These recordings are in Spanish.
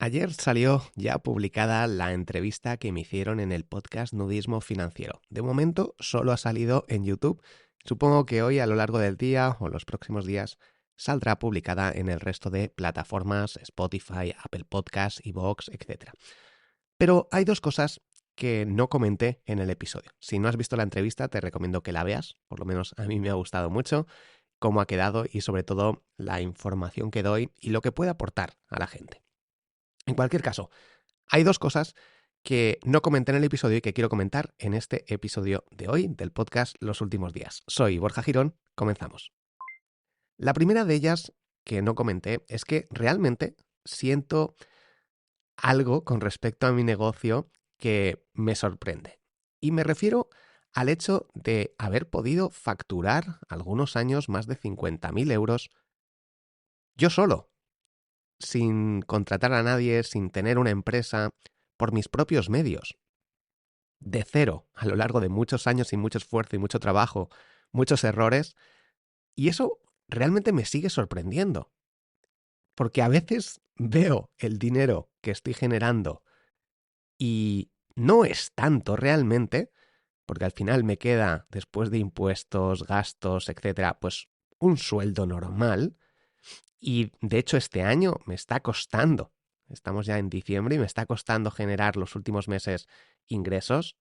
Ayer salió ya publicada la entrevista que me hicieron en el podcast Nudismo Financiero. De momento solo ha salido en YouTube. Supongo que hoy a lo largo del día o los próximos días saldrá publicada en el resto de plataformas, Spotify, Apple Podcasts, iVoox, etc. Pero hay dos cosas que no comenté en el episodio. Si no has visto la entrevista, te recomiendo que la veas. Por lo menos a mí me ha gustado mucho cómo ha quedado y sobre todo la información que doy y lo que puede aportar a la gente. En cualquier caso, hay dos cosas que no comenté en el episodio y que quiero comentar en este episodio de hoy del podcast Los Últimos Días. Soy Borja Girón, comenzamos. La primera de ellas que no comenté es que realmente siento algo con respecto a mi negocio que me sorprende. Y me refiero al hecho de haber podido facturar algunos años más de 50.000 euros yo solo, sin contratar a nadie, sin tener una empresa, por mis propios medios, de cero, a lo largo de muchos años y mucho esfuerzo y mucho trabajo, muchos errores, y eso realmente me sigue sorprendiendo, porque a veces veo el dinero que estoy generando y no es tanto realmente, porque al final me queda, después de impuestos, gastos, etcétera, pues un sueldo normal, y de hecho este año me está costando. Estamos ya en diciembre y me está costando generar los últimos meses ingresos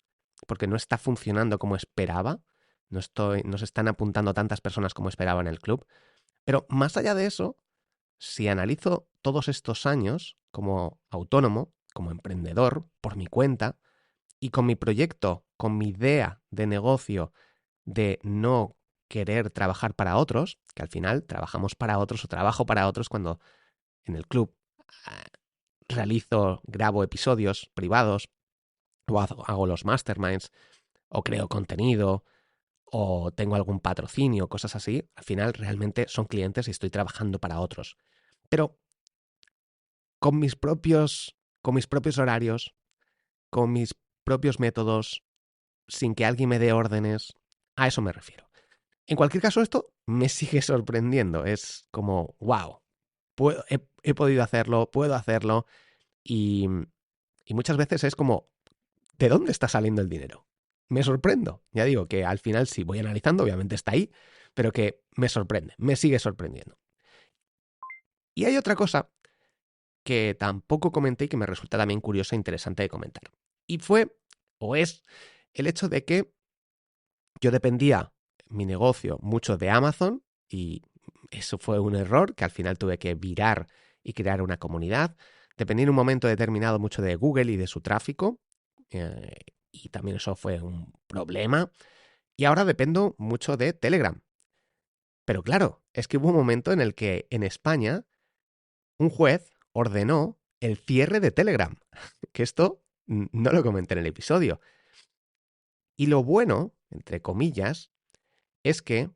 porque no está funcionando como esperaba. No se están apuntando tantas personas como esperaba en el club. Pero más allá de eso, si analizo todos estos años como autónomo, como emprendedor, por mi cuenta, y con mi proyecto, con mi idea de negocio de no querer trabajar para otros, que al final trabajamos para otros o trabajo para otros cuando en el club grabo episodios privados o hago los masterminds o creo contenido o tengo algún patrocinio, cosas así, al final realmente son clientes y estoy trabajando para otros. Pero con mis propios horarios, con mis propios métodos, sin que alguien me dé órdenes, a eso me refiero. En cualquier caso, esto me sigue sorprendiendo. Es como, wow, he podido hacerlo, puedo hacerlo. Y, y muchas veces es como, ¿de dónde está saliendo el dinero? Me sorprendo. Ya digo que al final, si voy analizando, obviamente está ahí, pero que me sorprende, me sigue sorprendiendo. Y hay otra cosa que tampoco comenté y que me resulta también curiosa e interesante de comentar. Y fue, o es, el hecho de que yo dependía mi negocio mucho de Amazon y eso fue un error que al final tuve que virar y crear una comunidad. Dependí en un momento determinado mucho de Google y de su tráfico y también eso fue un problema. Y ahora dependo mucho de Telegram. Pero claro, es que hubo un momento en el que en España un juez ordenó el cierre de Telegram, que esto no lo comenté en el episodio. Y lo bueno, entre comillas, es que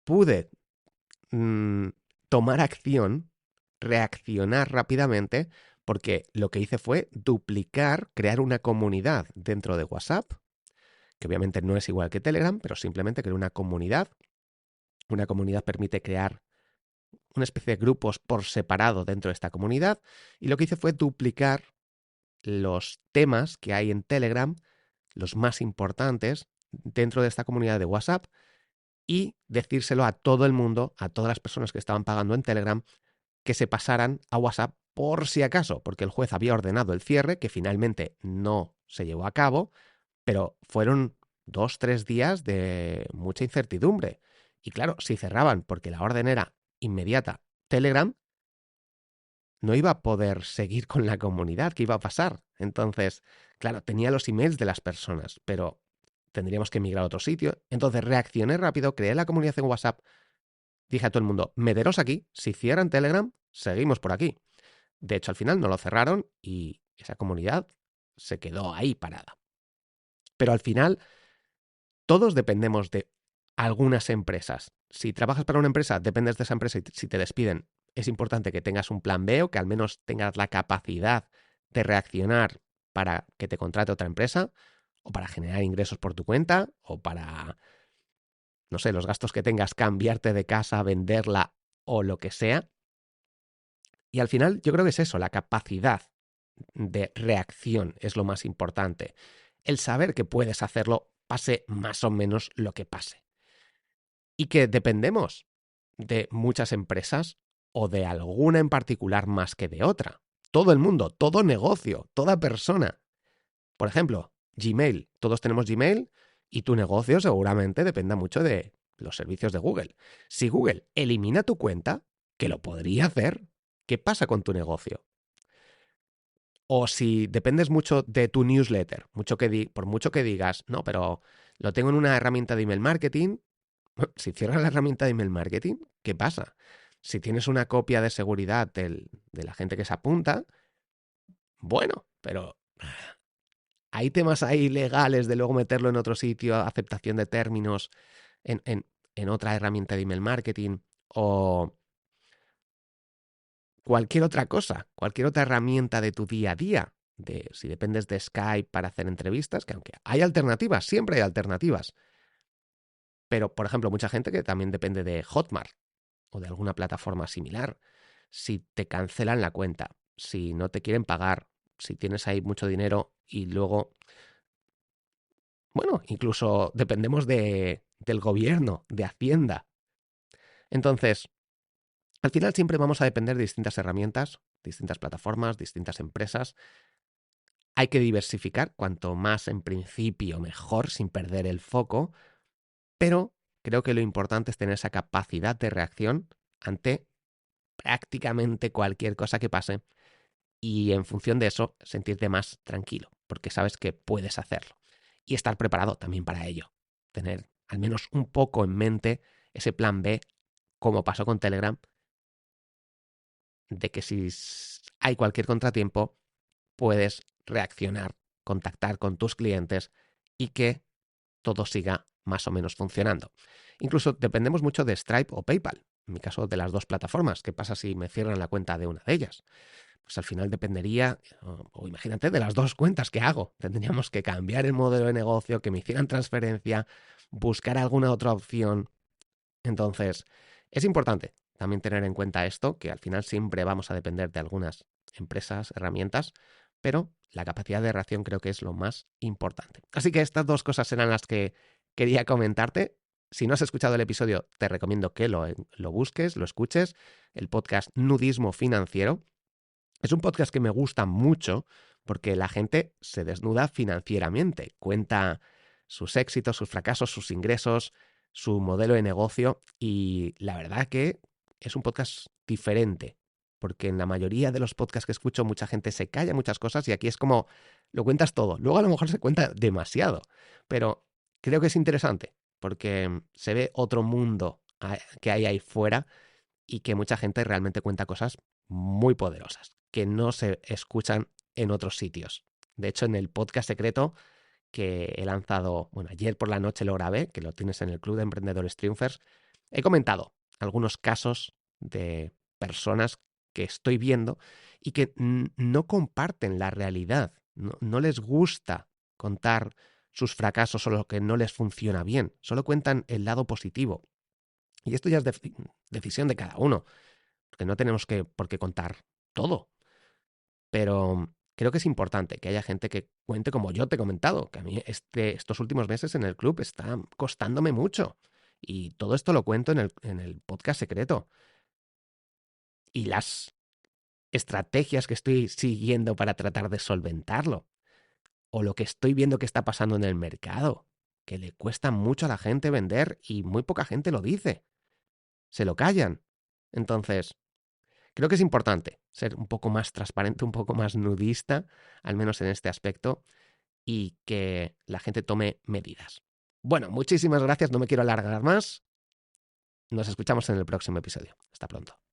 pude mm, tomar acción, reaccionar rápidamente, porque lo que hice fue duplicar, crear una comunidad dentro de WhatsApp, que obviamente no es igual que Telegram, pero simplemente creé una comunidad. Una comunidad permite crear una especie de grupos por separado dentro de esta comunidad, y lo que hice fue duplicar los temas que hay en Telegram, los más importantes, dentro de esta comunidad de WhatsApp, y decírselo a todo el mundo, a todas las personas que estaban pagando en Telegram, que se pasaran a WhatsApp por si acaso, porque el juez había ordenado el cierre, que finalmente no se llevó a cabo, pero fueron 2, 3 días de mucha incertidumbre. Y claro, si cerraban porque la orden era inmediata, Telegram no iba a poder seguir con la comunidad. ¿Qué iba a pasar? Entonces, claro, tenía los emails de las personas, pero tendríamos que migrar a otro sitio. Entonces reaccioné rápido, creé la comunidad en WhatsApp, dije a todo el mundo, meteros aquí, si cierran Telegram, seguimos por aquí. De hecho, al final no lo cerraron y esa comunidad se quedó ahí parada. Pero al final, todos dependemos de algunas empresas. Si trabajas para una empresa, dependes de esa empresa y si te despiden, es importante que tengas un plan B o que al menos tengas la capacidad de reaccionar para que te contrate otra empresa o para generar ingresos por tu cuenta o para, no sé, los gastos que tengas, cambiarte de casa, venderla o lo que sea. Y al final yo creo que es eso, la capacidad de reacción es lo más importante. El saber que puedes hacerlo pase más o menos lo que pase. Y que dependemos de muchas empresas o de alguna en particular más que de otra. Todo el mundo, todo negocio, toda persona. Por ejemplo, Gmail. Todos tenemos Gmail y tu negocio seguramente dependa mucho de los servicios de Google. Si Google elimina tu cuenta, que lo podría hacer, ¿qué pasa con tu negocio? O si dependes mucho de tu newsletter, por mucho que digas, no, pero lo tengo en una herramienta de email marketing, si cierras la herramienta de email marketing, ¿qué pasa? Si tienes una copia de seguridad de la gente que se apunta, bueno, pero hay temas ahí legales de luego meterlo en otro sitio, aceptación de términos en otra herramienta de email marketing o cualquier otra cosa, cualquier otra herramienta de tu día a día. Si dependes de Skype para hacer entrevistas, que aunque hay alternativas, siempre hay alternativas. Pero, por ejemplo, mucha gente que también depende de Hotmart o de alguna plataforma similar. Si te cancelan la cuenta, si no te quieren pagar, si tienes ahí mucho dinero y luego, bueno, incluso dependemos del gobierno, de Hacienda. Entonces, al final siempre vamos a depender de distintas herramientas, distintas plataformas, distintas empresas. Hay que diversificar, cuanto más en principio mejor, sin perder el foco, pero creo que lo importante es tener esa capacidad de reacción ante prácticamente cualquier cosa que pase y en función de eso sentirte más tranquilo, porque sabes que puedes hacerlo y estar preparado también para ello. Tener al menos un poco en mente ese plan B, como pasó con Telegram, de que si hay cualquier contratiempo, puedes reaccionar, contactar con tus clientes y que todo siga más o menos funcionando. Incluso dependemos mucho de Stripe o PayPal, en mi caso de las dos plataformas. ¿Qué pasa si me cierran la cuenta de una de ellas? Pues al final dependería, o imagínate, de las dos cuentas que hago. Tendríamos que cambiar el modelo de negocio, que me hicieran transferencia, buscar alguna otra opción. Entonces, es importante también tener en cuenta esto, que al final siempre vamos a depender de algunas empresas, herramientas, pero la capacidad de reacción creo que es lo más importante. Así que estas dos cosas eran las que quería comentarte. Si no has escuchado el episodio, te recomiendo que lo busques, lo escuches, el podcast Nudismo Financiero. Es un podcast que me gusta mucho porque la gente se desnuda financieramente, cuenta sus éxitos, sus fracasos, sus ingresos, su modelo de negocio y la verdad que es un podcast diferente porque en la mayoría de los podcasts que escucho mucha gente se calla muchas cosas y aquí es como lo cuentas todo. Luego a lo mejor se cuenta demasiado, pero creo que es interesante porque se ve otro mundo que hay ahí fuera y que mucha gente realmente cuenta cosas muy poderosas que no se escuchan en otros sitios. De hecho, en el podcast secreto que he lanzado, bueno, ayer por la noche lo grabé, que lo tienes en el Club de Emprendedores Triunfers, he comentado algunos casos de personas que estoy viendo y que no comparten la realidad, no les gusta contar sus fracasos o lo que no les funciona bien, solo cuentan el lado positivo. Y esto ya es decisión de cada uno, porque no tenemos por qué contar todo. Pero creo que es importante que haya gente que cuente como yo te he comentado, que a mí estos últimos meses en el club está costándome mucho. Y todo esto lo cuento en el podcast secreto. Y las estrategias que estoy siguiendo para tratar de solventarlo. O lo que estoy viendo que está pasando en el mercado. Que le cuesta mucho a la gente vender y muy poca gente lo dice. Se lo callan. Entonces, creo que es importante ser un poco más transparente, un poco más nudista, al menos en este aspecto, y que la gente tome medidas. Bueno, muchísimas gracias, no me quiero alargar más. Nos escuchamos en el próximo episodio. Hasta pronto.